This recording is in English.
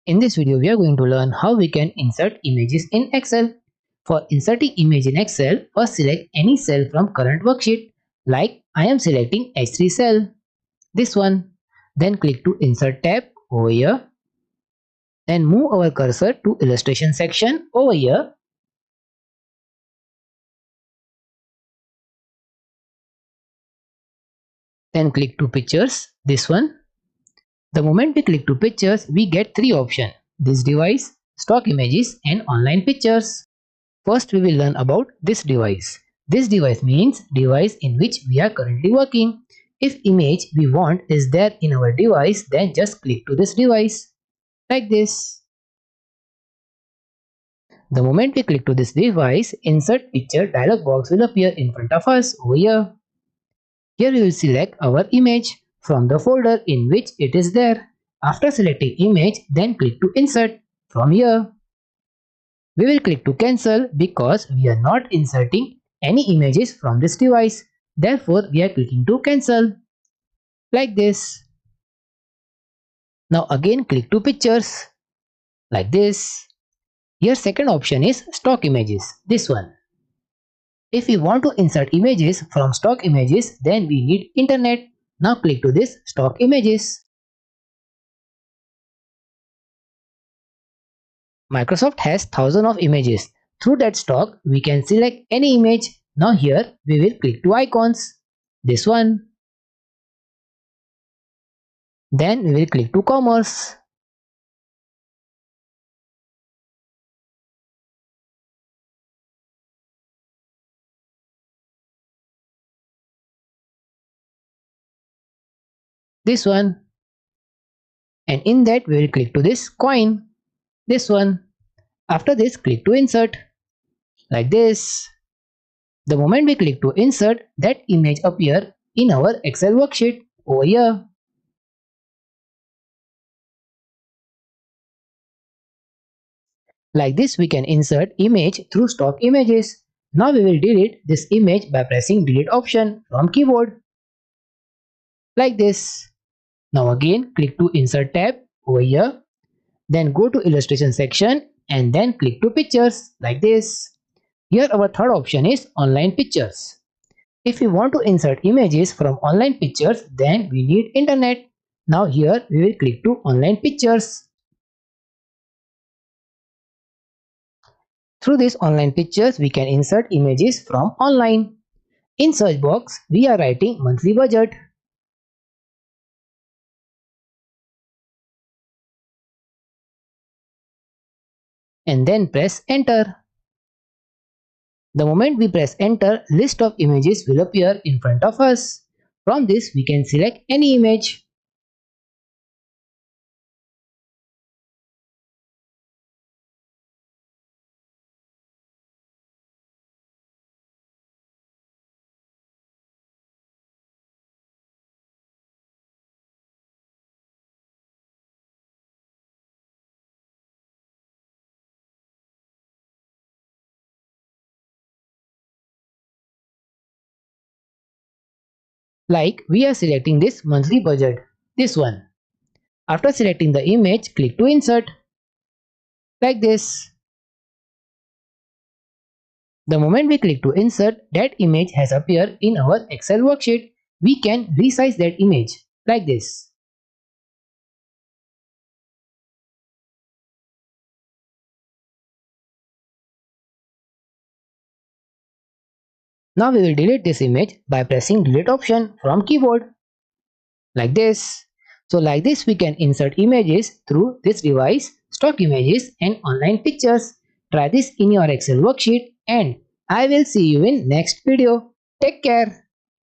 In this video, we are going to learn how we can insert images in Excel. For inserting image in Excel, first select any cell from current worksheet. Like I am selecting H3 cell, this one. Then click to Insert tab over here. Then move our cursor to Illustration section over here. Then click to Pictures, this one. The moment we click to Pictures, we get three options: this device, stock images and online pictures. First, we will learn about this device. This device means device in which we are currently working. If image we want is there in our device, then just click to this device like this. The moment we click to this device, Insert Picture dialog box will appear in front of us over here. Here we will select our image from the folder in which it is there. After selecting image, then click to Insert from here. We will click to cancel because we are not inserting any images from this device. Therefore, we are clicking to cancel like this. Now again click to pictures like this. Here second option is stock images, this one. If we want to insert images from stock images, then we need internet. Now click to this stock images. Microsoft has thousands of images. Through that stock, we can select any image. Now here we will click to icons, this one. Then we will click to commerce. This one. And in that we will click to this coin, this one. After this click to insert like this. The moment we click to insert, that image appear in our Excel worksheet over here. Like this we can insert image through stock images. Now we will delete this image by pressing delete option from keyboard like this. Now again click to Insert tab over here. Then go to Illustration section and then click to Pictures like this. Here our third option is Online Pictures. If we want to insert images from online pictures, then we need internet. Now here we will click to Online Pictures. Through this online pictures, we can insert images from online. In search box, we are writing monthly budget. And then press enter. The moment we press enter, list of images will appear in front of us. From this we can select any image. Like we are selecting this monthly budget, this one. After selecting the image, click to insert like this. The moment we click to insert, that image has appeared in our Excel worksheet. We can resize that image like this. Now we will delete this image by pressing delete option from keyboard like this. So like this we can insert images through this device, stock images and online pictures. Try this in your Excel worksheet and I will see you in next video. Take care.